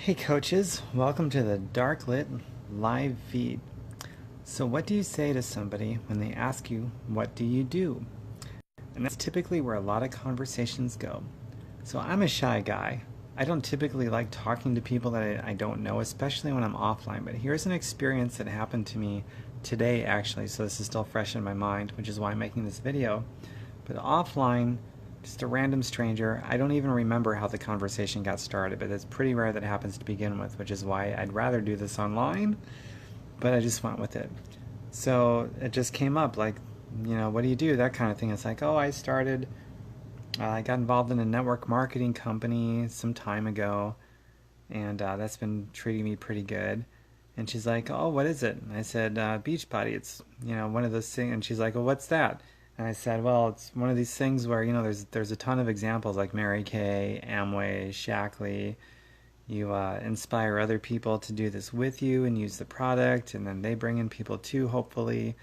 Hey coaches, welcome to the Dark Lit live feed. So what do you say to somebody when they ask you, what do you do? And that's typically where a lot of conversations go. So I'm a shy guy. I don't typically like talking to people that I don't know, especially when I'm offline. But here's an experience that happened to me today actually, so this is still fresh in my mind, which is why I'm making this video. But offline, just a random stranger. I don't even remember how the conversation got started, but it's pretty rare that it happens to begin with, which is why I'd rather do this online, but I just went with it. So it just came up like, what do you do? That kind of thing. It's like, oh, I got involved in a network marketing company some time ago, and that's been treating me pretty good. And she's like, oh, what is it? And I said, Beachbody. It's, one of those things. And she's like, well, what's that? And I said, well, it's one of these things where, there's a ton of examples like Mary Kay, Amway, Shackley. You inspire other people to do this with you and use the product, and then they bring in people too, hopefully.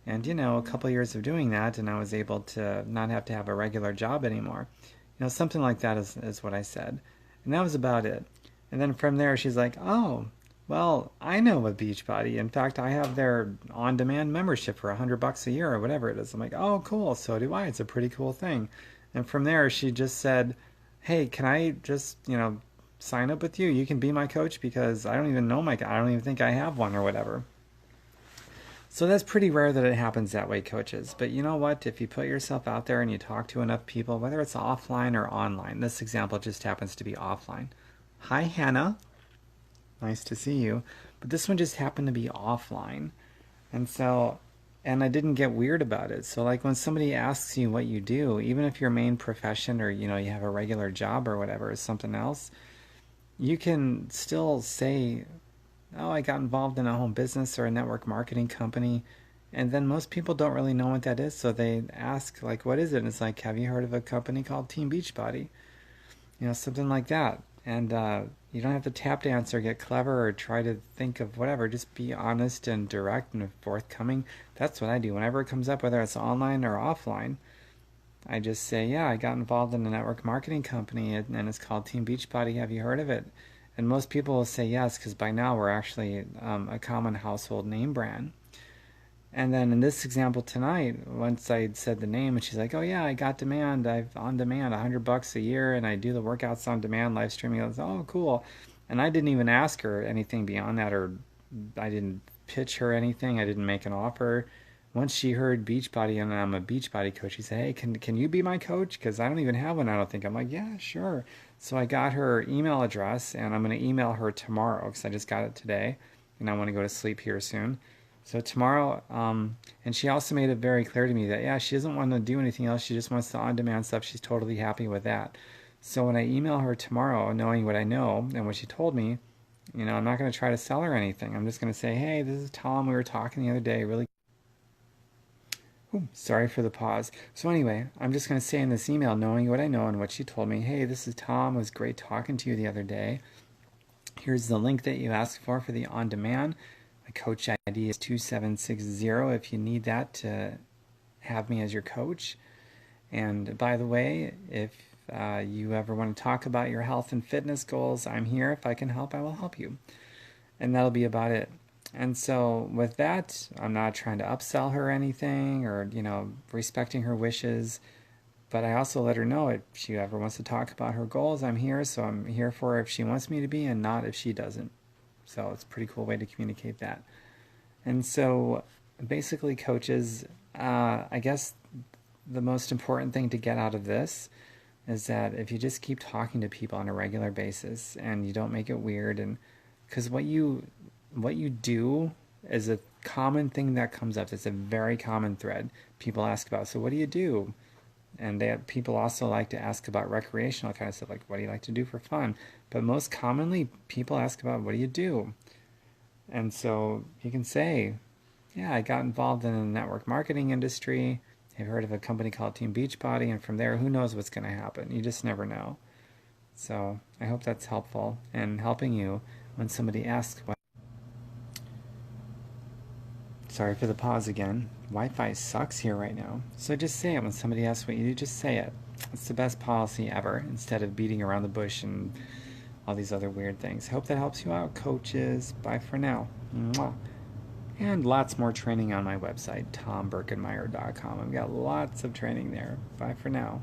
And, a couple of years of doing that, and I was able to not have to have a regular job anymore. Something like that is what I said. And that was about it. And then from there, she's like, oh, well, I know a Beachbody. In fact, I have their on-demand membership for $100 a year or whatever it is. I'm like, oh, cool. So do I. It's a pretty cool thing. And from there, she just said, hey, can I just, sign up with you? You can be my coach because I don't even know I don't even think I have one or whatever. So that's pretty rare that it happens that way, coaches. But you know what? If you put yourself out there and you talk to enough people, whether it's offline or online, this example just happens to be offline. Hi, Hannah. Nice to see you. But this one just happened to be offline. And I didn't get weird about it. So like when somebody asks you what you do, even if your main profession or, you have a regular job or whatever is something else, you can still say, oh, I got involved in a home business or a network marketing company. And then most people don't really know what that is. So they ask, like, what is it? And it's like, have you heard of a company called Team Beachbody? Something like that. And you don't have to tap dance or get clever or try to think of whatever. Just be honest and direct and forthcoming. That's what I do. Whenever it comes up, whether it's online or offline, I just say, yeah, I got involved in a network marketing company and it's called Team Beachbody. Have you heard of it? And most people will say yes, because by now we're actually a common household name brand. And then in this example tonight, once I said the name, and she's like, "Oh yeah, I got I've on demand, $100 a year, and I do the workouts on demand, live streaming." I was, "Oh, cool." And I didn't even ask her anything beyond that, or I didn't pitch her anything. I didn't make an offer. Once she heard Beachbody and I'm a Beachbody coach, she said, "Hey, can you be my coach? Because I don't even have one. I don't think." I'm like, "Yeah, sure." So I got her email address, and I'm going to email her tomorrow because I just got it today, and I want to go to sleep here soon. So tomorrow, and she also made it very clear to me that, yeah, she doesn't want to do anything else. She just wants the on-demand stuff. She's totally happy with that. So when I email her tomorrow, knowing what I know and what she told me, I'm not going to try to sell her anything. I'm just going to say, hey, this is Tom. We were talking the other day. Really, ooh, sorry for the pause. So anyway, I'm just going to say in this email, knowing what I know and what she told me, hey, this is Tom. It was great talking to you the other day. Here's the link that you asked for the on-demand. My coach ID is 2760 if you need that to have me as your coach. And by the way, if you ever want to talk about your health and fitness goals, I'm here. If I can help, I will help you. And that'll be about it. And so with that, I'm not trying to upsell her anything or, respecting her wishes. But I also let her know if she ever wants to talk about her goals, I'm here. So I'm here for her if she wants me to be and not if she doesn't. So it's a pretty cool way to communicate that. And so basically, coaches, I guess the most important thing to get out of this is that if you just keep talking to people on a regular basis and you don't make it weird, and because what you do is a common thing that comes up. It's a very common thread people ask about. So what do you do? And people also like to ask about recreational kind of stuff, like what do you like to do for fun? But most commonly, people ask about what do you do? And so you can say, yeah, I got involved in the network marketing industry. I've heard of a company called Team Beachbody, and from there, who knows what's going to happen? You just never know. So I hope that's helpful and helping you when somebody asks what. Sorry for the pause again. Wi-Fi sucks here right now. So just say it when somebody asks what you do, just say it. It's the best policy ever, instead of beating around the bush and all these other weird things. Hope that helps you out, coaches. Bye for now. Mwah. And lots more training on my website, tombirkenmeyer.com. I've got lots of training there. Bye for now.